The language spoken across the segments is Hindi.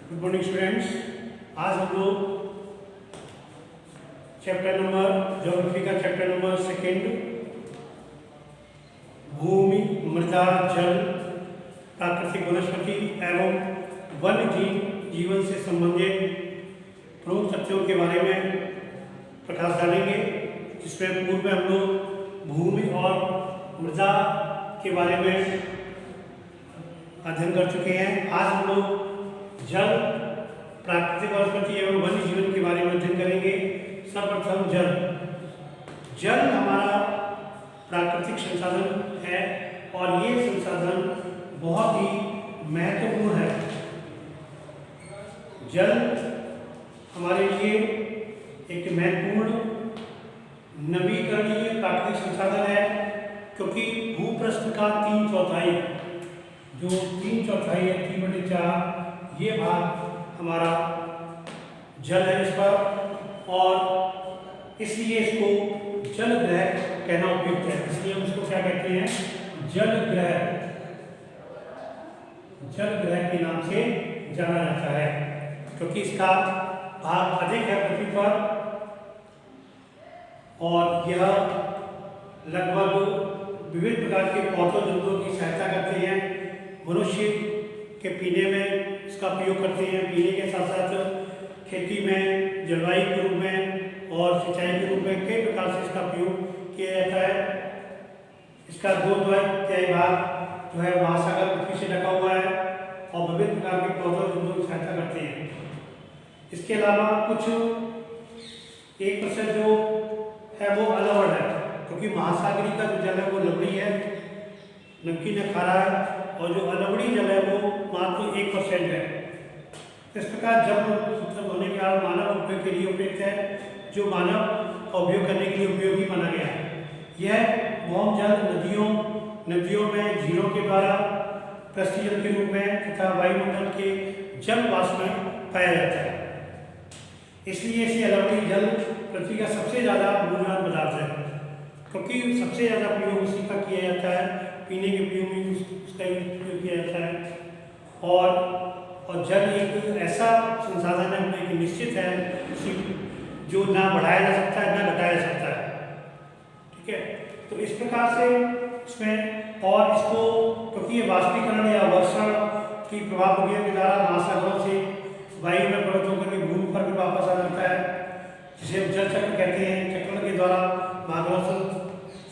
Good morning students. आज हम लोग चैप्टर नंबर ज्योग्राफी का चैप्टर नंबर सेकेंड भूमि, मृदा, जल, प्राकृतिक वनस्पति एवं वन्य जीवन से संबंधित प्रमुख तथ्यों के बारे में प्रकाश डालेंगे, जिसमें पूर्व में हम लोग भूमि और मृदा के बारे में अध्ययन कर चुके हैं। आज हम लोग जल, प्राकृतिक वनस्पति एवं वन्य जीवन के बारे में अध्ययन करेंगे। सर्वप्रथम जल हमारा प्राकृतिक संसाधन है और ये संसाधन बहुत ही महत्वपूर्ण है। जल हमारे लिए एक महत्वपूर्ण नवीकरणीय प्राकृतिक संसाधन है, क्योंकि भूपृष्ठ का 3/4 जो 3/4 है 3/4 ये भाग हमारा जल है इस पर, और इसलिए इसको जल ग्रह कहना उपयुक्त है। इसलिए हम इसको क्या कहते हैं? जल ग्रह के नाम से जाना जाता है, क्योंकि इसका भाग अधिक है पृथ्वी पर और यह लगभग विविध प्रकार के पौधों जंतुओं की सहायता करते हैं। मनुष्य के पीने में इसका प्रयोग करते हैं, पीने के साथ साथ खेती में, जलवायु के रूप में और सिंचाई के रूप में कई प्रकार से इसका प्रयोग किया जाता है। इसका 2/3 भाग जो है महासागर पृथ्वी से ढका हुआ है और विभिन्न प्रकार के पौधों जंतुओं की सहायता करते हैं। इसके अलावा कुछ 1% जो है वो अलवण है, क्योंकि महासागरी का जो जल है वो लवणी है, नमकीन है, खारा है, और जो अलवणी जल है वो मात्र 1% है। इस प्रकार जल होने के कारण मानव उपयोग के लिए उपयुक्त है, जो मानव उपयोग करने के लिए उपयोगी माना गया है। यह भौम जल नदियों में, झीलों के द्वारा, पृष्ठीय जल के रूप में तथा वायुमंडल के जल वाष्प में पाया जाता है। इसलिए इसे अलवणी जल पृथ्वी का सबसे ज़्यादा मूल्यवान पदार्थ है, क्योंकि सबसे ज़्यादा प्रयोग उसी का किया जाता है, पीने के प्रयोग में उसका उपयोग किया जाता है। और जल एक ऐसा संसाधन है, एक निश्चित है, जो ना बढ़ाया जा सकता है ना घटाया जा सकता है। ठीक है, तो इस प्रकार से इसमें, और इसको क्योंकि ये वाष्पीकरण या वर्षण की प्रभाव प्रक्रिया के द्वारा महासागरों से वायु में प्रवृत्त होकर के भूमि पर भी वापस आ जाता है, जिसे हम जल चक्र कहते हैं। चक्र के द्वारा महासागर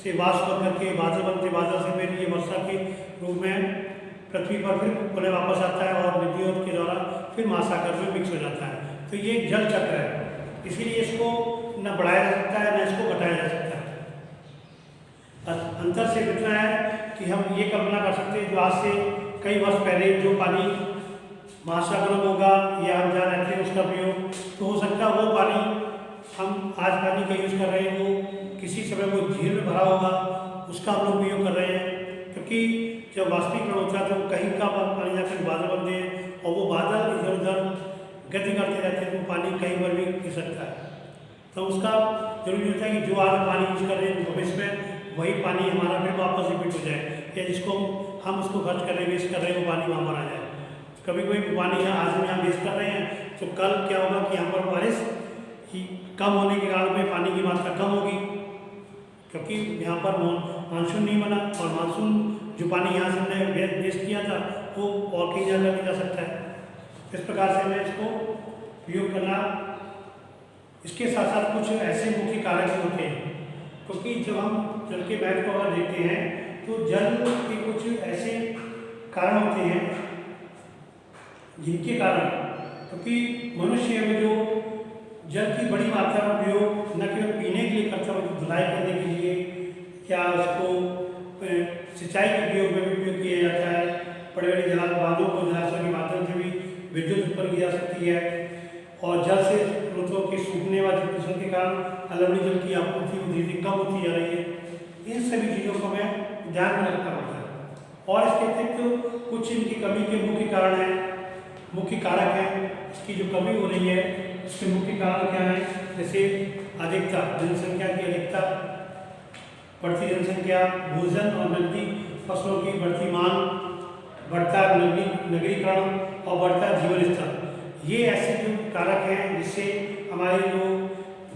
से वाष्प करके बादल बनते, बादल से फिर ये वर्षा के रूप में पृथ्वी पर फिर पुनः वापस आता है और नदियों के द्वारा फिर महासागर में मिक्स हो जाता है। तो ये जल चक्र है, इसीलिए इसको न बढ़ाया जा सकता है न इसको घटाया जा सकता है। अंतर से इतना है कि हम ये कल्पना कर सकते हैं, जो आज से कई वर्ष पहले जो पानी महासागरों में होगा या हम जहाँ रहते हैं उसका प्रयोग, तो हो सकता है वो पानी हम आज पानी का यूज़ कर रहे हैं वो किसी समय वो झील में भरा होगा, उसका हम लोग उपयोग कर रहे हैं। क्योंकि जब वाष्पीकरण होता है तो कहीं का पानी जाकर बादल बनते हैं और वो बादल इधर उधर गति करते रहते हैं, तो पानी कहीं पर भी गिर सकता है। तो उसका जरूरी होता है कि जो आज पानी यूज कर रहे हैं भविष्य में वही पानी हमारा फिर वापस रिपीट हो जाए, या जिसको हम उसको खर्च कर रहे हैं, वेस्ट कर रहे हैं, वो पानी वहाँ पर आ जाए। कभी कोई पानी है आज हम यहाँ वेस्ट कर रहे हैं, तो कल क्या होगा कि यहाँ पर बारिश कम होने के कारण में पानी की मात्रा कम होगी, क्योंकि यहाँ पर मानसून नहीं बना, और मानसून जो पानी यहाँ से हमने वेस्ट किया था वो और कहीं जगह भी जा सकता है। इस प्रकार से हमें इसको प्रयोग करना। इसके साथ साथ कुछ ऐसे मुख्य कारक होते हैं, क्योंकि जब हम जल के महत्व को अगर देखते हैं तो जल के कुछ ऐसे कारण होते हैं जिनके कारण, क्योंकि मनुष्य में जो जल की बड़ी मात्रा में प्रयोग न केवल पीने के लिए करता बल्कि धुलाई करने के लिए, क्या उसको सिंचाई के प्रयोग में भी उपयोग किया जाता है। बड़े बड़े जलाशयों को जलाशय के माध्यम से भी विद्युत उत्पन्न की जा सकती है, और जल से स्रोतों के सूखने व प्रदूषण के कारण अलवणी जल की आपूर्ति धीरे धीरे कम होती जा रही है। इन सभी चीज़ों को हमें ध्यान में रखना पड़ता है। और इसके अतिरिक्त कुछ इनकी कमी के मुख्य कारण हैं, मुख्य कारक हैं। इसकी जो कमी हो रही है उसके मुख्य कारण क्या है? जैसे अधिकता, जनसंख्या की अधिकता, बढ़ती जनसंख्या, भूजन और नकदी फसलों की बढ़ती मांग, बढ़ता नगरीकरण और बढ़ता जीवन स्तर। ये ऐसे जो कारक हैं जिससे हमारे जो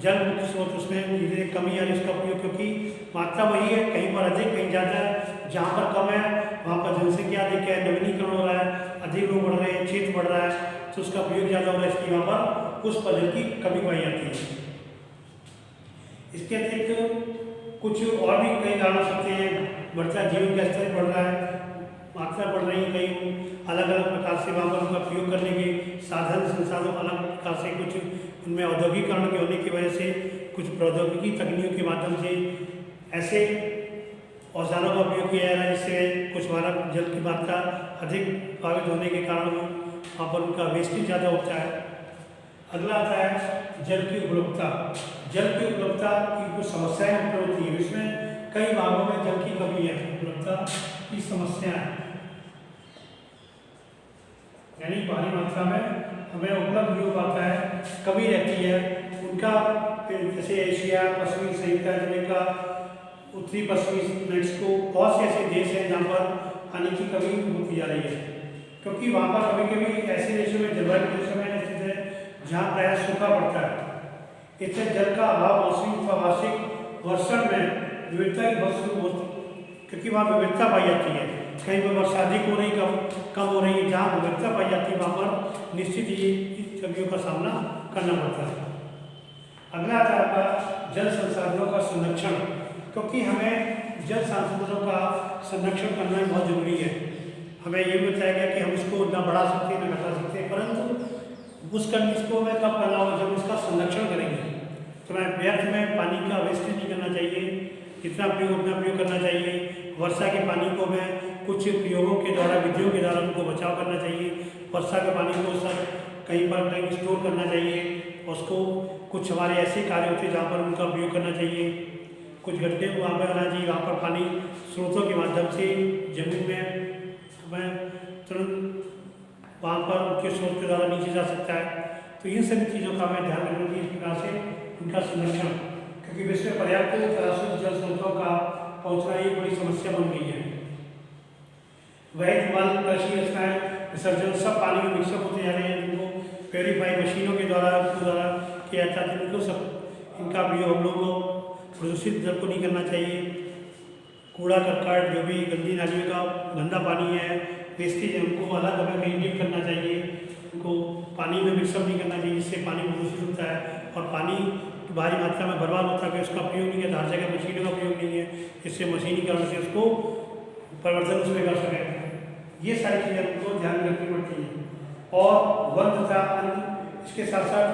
जल मुक्त स्रोत उसमें धीरे धीरे कमी आ रही है उसका उपयोग, क्योंकि मात्रा वही है, कहीं पर अधिक कहीं ज़्यादा है। जहाँ पर कम है वहाँ पर जनसंख्या अधिक है, नवीनीकरण हो रहा है, अधिक लोग बढ़ रहे हैं, क्षेत्र बढ़ रहा है, तो उसका उपयोग ज़्यादा हो रहा है, इसलिए वहाँ पर उस जल की कमी पाई जाती है। इसके अतिरिक्त कुछ और भी कई कारण हो सकते हैं। बढ़ता जीवन का स्तर बढ़ रहा है, मात्रा बढ़ रही है, कई अलग अलग प्रकार से वहाँ पर उनका प्रयोग करने के साधन संसाधन अलग प्रकार से, कुछ उनमें औद्योगिकरण के होने की वजह से, कुछ प्रौद्योगिकी तकनीकों के माध्यम से ऐसे औजारों का उपयोग किया जा रहा है जिससे कुछ हमारा जल की मात्रा अधिक प्रभावित होने के कारण वहाँ पर उनका वेस्टेज ज़्यादा होता है। अगला आता है जल की उपलब्धता। जल की उपलब्धता की कुछ समस्याएं उत्पन्न होती है, इसमें कई भागों में जल की कमी है, उपलब्धता की समस्या है, यानी भारी मात्रा में हमें उपलब्ध नहीं हो पाता है, कमी रहती है उनका। जैसे एशिया, पश्चिमी सहित अमेरिका, उत्तरी पश्चिमी मेक्सिको, बहुत से ऐसे देश हैं जहाँ पर पानी की कमी होती जा रही है, क्योंकि वहाँ पर कभी कभी ऐसे देशों में जलवायु प्रदेशों में स्थित है जहाँ प्रायः सूखा पड़ता है। इससे जल का अभाव मौसमी अथवा वार्षिक वर्षण में विविधता की बहुत शुरू होती है, क्योंकि वहाँ विविधता पाई जाती है। कहीं पर वर्षा अधिक हो रही, कम हो रही है, जहाँ विविधता पाई जाती है वहाँ पर निश्चित ही इन कमियों का सामना करना पड़ता है। अगला आता है आपका जल संसाधनों का संरक्षण, क्योंकि हमें जल संसाधनों का संरक्षण करना बहुत जरूरी है। हमें ये भी बताया गया कि हम इसको ना बढ़ा सकते हैं ना घटा सकते हैं, परंतु उस इसको मैं कब करना होगा जब इसका संरक्षण करेंगे। तो मैं व्यर्थ में पानी का वेस्टेज नहीं करना चाहिए, जितना प्रयोग उतना प्रयोग करना चाहिए। वर्षा के पानी को मैं कुछ प्रयोगों के द्वारा, विधियों के द्वारा उनको बचाव करना चाहिए। वर्षा के पानी को सर कहीं पर कहीं स्टोर करना चाहिए, उसको कुछ हमारे ऐसे कार्य होते हैं जहाँ पर उनका प्रयोग करना चाहिए। कुछ गड्ढे वहाँ पर होना चाहिए, वहाँ पर पानी स्रोतों के माध्यम से जमीन में हमें तुरंत वहाँ पर उनके स्रोत के द्वारा नीचे जा सकता है। तो इन सभी चीज़ों का हमें ध्यान रखना चाहिए, इस प्रकार से उनका संरक्षण, क्योंकि विश्व में पर्याप्त शुद्ध जल स्रोतों का पहुँचना एक बड़ी समस्या बन गई है। वैध मल, कृषि रसायन विसर्जन सब पानी में मिक्सअप होते जा रहे हैं, जिनको प्योरीफाई मशीनों के द्वारा किया जाता है, इनको सब इनका प्रयोग हम लोग को प्रदूषित जल को नहीं करना चाहिए। कूड़ा करकट, जो भी गंदी नालियों का गंदा पानी है, वेस्टेज है, उनको अलग हमें मेंटेन करना चाहिए, उनको पानी में मिक्सअप नहीं करना चाहिए, जिससे पानी प्रदूषित होता है और पानी भारी मात्रा में बर्बाद होता है। उसका प्रयोग नहीं है, हर जगह मशीनों का प्रयोग नहीं है, जिससे मशीनीकरण से उसको परिवर्तन उसमें कर सकें। ये सारी चीज़ें हमको ध्यान रखनी पड़ती हैं। और वन तथा अन्य इसके साथ साथ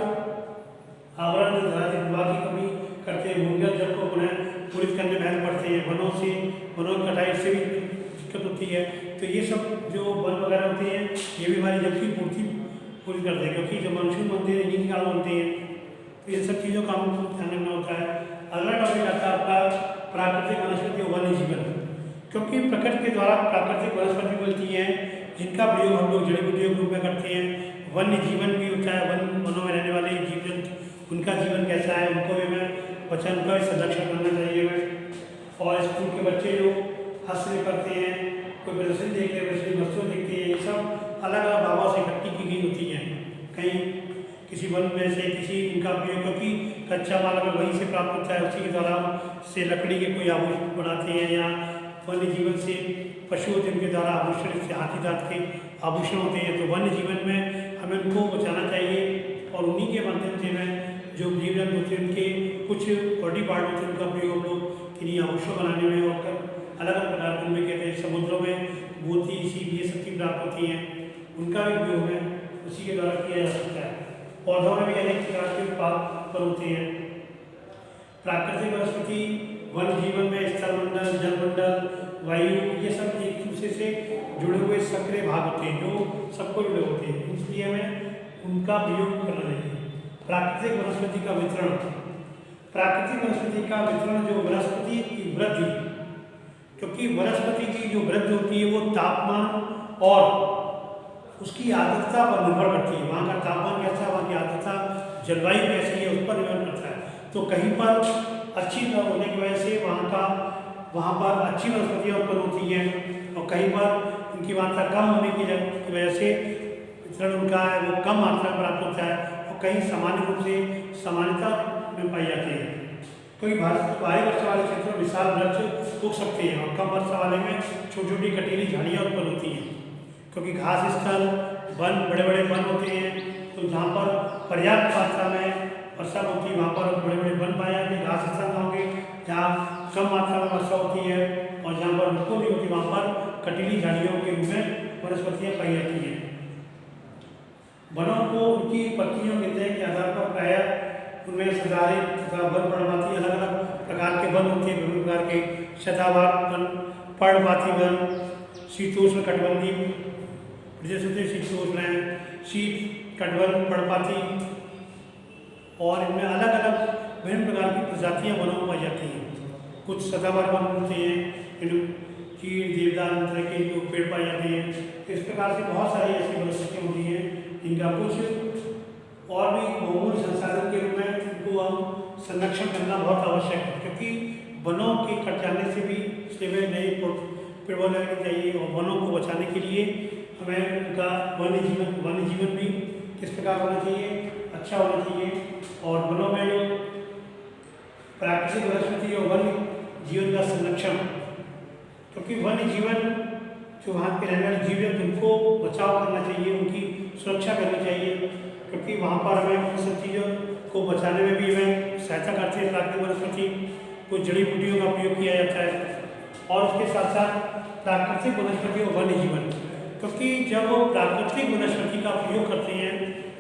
आवरण धरातल विभाग की कमी करते हैं, भूमिगत जल को पुनः पूरित करने में हेल्प करते हैं। वनों की कटाई से भी दिक्कत होती है, तो ये सब जो वन वगैरह होते हैं ये भी हमारी जल की पूरी करते हैं, क्योंकि जब मानसून बनते हैं इन्हीं के कारण बनते हैं। तो इन सब चीज़ों का हमको ध्यान रखना होता है। अगला टॉपिक आता है आपका प्राकृतिक वनस्पति और वन्य जीवन, क्योंकि प्रकृति के द्वारा प्राकृतिक वनस्पति मिलती हैं जिनका प्रयोग हम लोग जड़ी बूटियों के रूप में करते हैं। वन्य जीवन भी होता है, वनों में रहने वाले जीव जंतु, उनका जीवन कैसा है, उनको भी हमें बचन का संरक्षण करना चाहिए हमें। और स्कूल के बच्चे जो हस्त करते हैं, कोई प्रदर्शन देखते हैं, वैसे वस्तुएं देखते हैं, ये सब अलग अलग भावों से इकट्ठी की गई होती हैं। कहीं किसी वन में से किसी इनका प्रयोग, क्योंकि कच्चा माल हमें वहीं से प्राप्त होता है, उसी के द्वारा से लकड़ी के कोई आभूषण बनाते हैं, या वन्य जीवन से पशु होते हैं उनके द्वारा आभूषण, से हाथी दांत के आभूषण होते हैं। तो वन्य जीवन में हमें उनको बचाना चाहिए, और उन्हीं के माध्यम से हमें जो जीव जंतु होते हैं उनके कुछ बॉडी पार्ट होते हैं, उनका प्रयोग हम लोग किन्हीं आभूषण बनाने में और अलग अलग पदार्थ में कहते हैं। समुद्रों में मोती, सीप, ये सब चीज़ प्राप्त होती हैं, उनका भी उपयोग है उसी के द्वारा किया जा सकता है। पौधों में भी अनेक प्रकार के उत्पाद होते हैं। प्राकृतिक वनस्पति वन जीवन में स्थलमंडल, जलमंडल, वायु, ये सब एक दूसरे से जुड़े हुए सक्रिय भाग होते हैं जो सबको जुड़े होते हैं, इसलिए हमें उनका प्रयोग करना चाहिए। प्राकृतिक वनस्पति का वितरण, प्राकृतिक वनस्पति का वितरण जो वनस्पति की वृद्धि, क्योंकि वनस्पति की जो वृद्धि होती है वो तापमान और उसकी आर्द्रता पर निर्भर करती है। वहाँ का तापमान कैसा है, वहाँ की आर्द्रता, जलवायु कैसी है, उस पर निर्भर करता है। तो कहीं पर अच्छी न होने की वजह से वहाँ पर अच्छी वनस्पतियाँ उत्पन्न होती हैं, और कहीं पर उनकी मात्रा कम होने की वजह से वितरण उनका है वो कम मात्रा में प्राप्त होता है और कहीं सामान्य रूप से सामान्यता में पाई जाती है। क्योंकि भारी वर्षा वाले क्षेत्रों में विशाल वृक्ष उग सकते हैं और कम वर्षा वाले में छोटी छोटी कटीली झाड़ियाँ उत्पन्न होती हैं, क्योंकि घास स्थल वन बड़े बड़े वन होते हैं। तो जहाँ पर पर्याप्त मात्रा में वर्षा होती है वहाँ पर बड़े बड़े वन पाए जाते हैं। घास स्थल होंगे जहाँ कम मात्रा में वर्षा होती है और जहाँ पर रुको नहीं होती वहाँ पर कटीली झाड़ियों के रूप में वनस्पतियाँ पाई जाती हैं। वनों को उनकी पत्तियों के आधार पर प्रायः उनमें सदाहरित तथा वन पर्णपाती अलग अलग प्रकार के वन होते हैं। विभिन्न प्रकार के सदाबहार वन, पर्णपाती वन, शीतोष्ण कटिबंधीय प्रदेश होते हैं, शीतोष्ण है, शीत कटिबंध पर्णपाती, और इनमें अलग अलग विभिन्न प्रकार की प्रजातियां वनों में पाई जाती हैं। कुछ सदाबहार वन होते हैं, चीड़ देवदार तरह के जो पेड़ पाए जाते हैं। इस प्रकार से बहुत सारी ऐसी वनस्पतियाँ होती हैं जिनका कुछ और भी बहुमूल्य संसाधन के रूप में उनको हम संरक्षण करना बहुत आवश्यक है, क्योंकि वनों के कट जाने से भी इसलिए नए पेड़ लगाने चाहिए। और वनों को बचाने के लिए हमें उनका वन्य जीवन भी किस प्रकार होना चाहिए, अच्छा होना चाहिए। और वनों में जो प्राकृतिक वनस्पति और वन्य जीवन का संरक्षण, क्योंकि वन्य जीवन जो वहाँ के रहने वाले जीव हैं उनको बचाव करना चाहिए, उनकी सुरक्षा करनी चाहिए, क्योंकि वहाँ पर हमें उन सब चीज़ों को बचाने में भी हमें सहायता करती है प्राकृतिक वनस्पति। कुछ जड़ी बूटियों का प्रयोग किया जाता है और उसके साथ साथ प्राकृतिक वनस्पति और वन्य जीवन, क्योंकि जब वो प्राकृतिक वनस्पति का प्रयोग करते हैं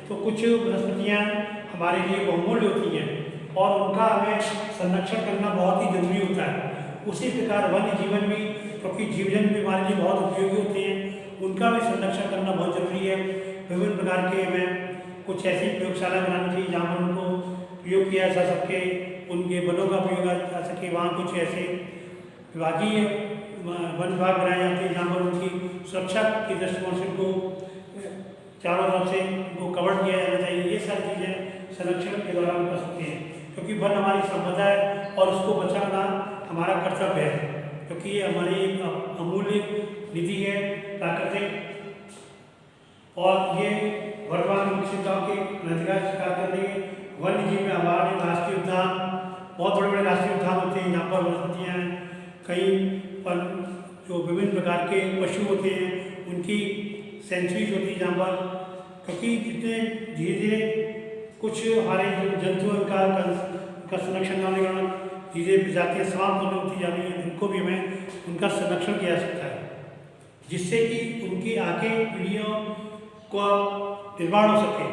तो कुछ वनस्पतियाँ हमारे लिए बहुमूल्य होती हैं और उनका हमें संरक्षण करना बहुत ही जरूरी होता है। उसी प्रकार वन्य जीवन भी, क्योंकि जीव जंतु भी हमारे लिए बहुत उपयोगी होते हैं, उनका भी संरक्षण करना बहुत जरूरी है। विभिन्न प्रकार के हमें कुछ ऐसी प्रयोगशाला बनानी चाहिए जहाँ पर उनको प्रयोग किया जा सके, उनके वनों का प्रयोग जा सके। वहाँ कुछ ऐसे विभागीय वन विभाग बनाए जाते हैं जहाँ पर उनकी सुरक्षा के दृष्टिकोण से उनको चारों तरफ से उनको कवर किया जाना चाहिए। ये सारी चीज़ें संरक्षण के दौरान कर सकते हैं, क्योंकि वन हमारी संपदा है और उसको बचाना हमारा कर्तव्य है, क्योंकि ये हमारी एक अमूल्य निधि है प्राकृतिक। और ये वर्तमान विकसितताओं के नतीजा शिकार करने के वन्य जीव में हमारे राष्ट्रीय उद्यान, बहुत बड़े बड़े राष्ट्रीय उद्यान होते हैं जहाँ पर वनस्पतियाँ हैं। कई पर जो विभिन्न प्रकार के पशु होते हैं उनकी सेंचुरीज होती है जहाँ पर, क्योंकि जितने धीरे धीरे कुछ हमारे जो जंतु का संरक्षण करने के कारण धीरे प्रजातियाँ समाप्त होने होती जा रही हैं, उनको भी हमें उनका संरक्षण किया जा सकता है, जिससे कि उनकी आगे पीढ़ियों का निर्माण हो सके।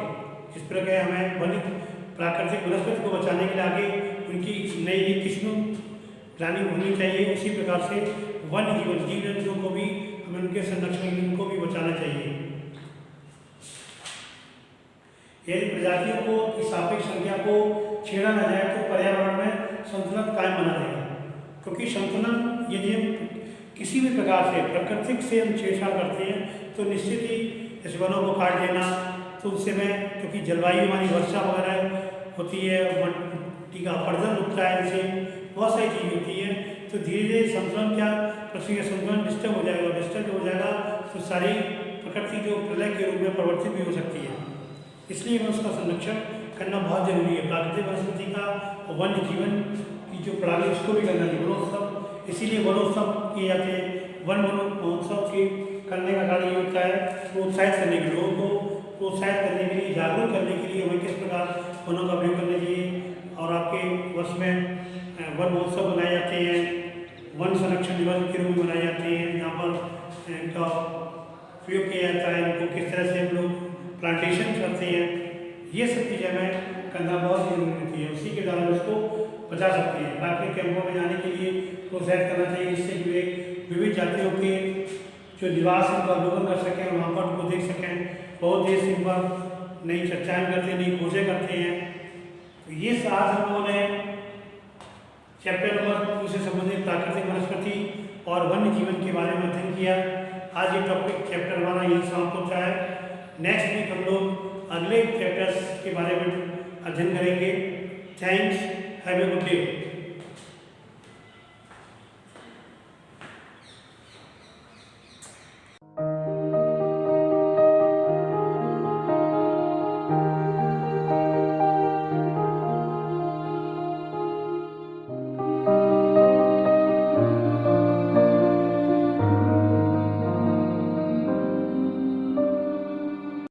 इस प्रकार हमें वन्य प्राकृतिक वनस्पति को बचाने के लिए आगे उनकी नई नई किस्मों प्लानिंग होनी चाहिए। उसी प्रकार से वन्य जीवन जीव जंतुओं को भी हमें उनके संरक्षण उनको भी बचाना चाहिए। यदि प्रजातियों को की सापेक्ष संख्या को छेड़ा न जाए तो पर्यावरण में संतुलन कायम बना रहेगा, क्योंकि संतुलन यदि हम किसी भी प्रकार से प्राकृतिक से हम छेड़छाड़ करते हैं तो निश्चित ही इस वनों को काट देना, तो उससे में क्योंकि जलवायु हमारी वर्षा वगैरह होती है, मिट्टी का अपरदन रुकता है, इनसे बहुत सारी चीज़ होती है। तो धीरे धीरे संतुलन क्या पृथ्वी का संतुलन डिस्टर्ब हो जाएगा, डिस्टर्ब हो जाएगा तो सारी प्रकृति जो प्रलय के रूप में परिवर्तित भी हो सकती है। इसलिए हमें उसका संरक्षण करना बहुत जरूरी है। प्राकृतिक वनस्पति का और वन्य जीवन की जो प्रणाली उसको भी करना चाहिए। वनोत्सव, इसीलिए वनोत्सव किए जाते हैं। वन महोत्सव के करने का कारण ये होता है प्रोत्साहित करने के लिए, लोगों को प्रोत्साहित करने के लिए, जागरूक करने के लिए हमें किस प्रकार वनों का उपयोग करना चाहिए। और आपके वर्ष में वन महोत्सव बनाए जाते हैं, वन संरक्षण दिवस के रूप में बनाए जाते हैं, जहाँ पर इनका उपयोग किया जाता है, इनको किस तरह से हम लोग प्लांटेशन करते हैं। ये सब चीज़ें हमें करना बहुत जरूरी होती है, उसी के द्वारा उसको बचा सकते हैं। प्राकृतिक कैंपों में जाने के लिए प्रोत्साहित करना चाहिए, जिससे कि वे विविध जातियों के जो निवास है उनका अवलोकन कर सकें और वहाँ पर उनको देख सकें। बहुत देश इन पर नई चर्चाएँ करते हैं, नई खोजें करते हैं। तो ये आज हम लोगों ने चैप्टर नंबर 2 से संबंधित प्राकृतिक वनस्पति और वन्य जीवन के बारे में अध्ययन किया। आज ये टॉपिक चैप्टर हमारा यही समाप्त होता है। नेक्स्ट वीक हम लोग अगले चैप्टर्स के बारे में अध्ययन करेंगे। Thanks, have a good day.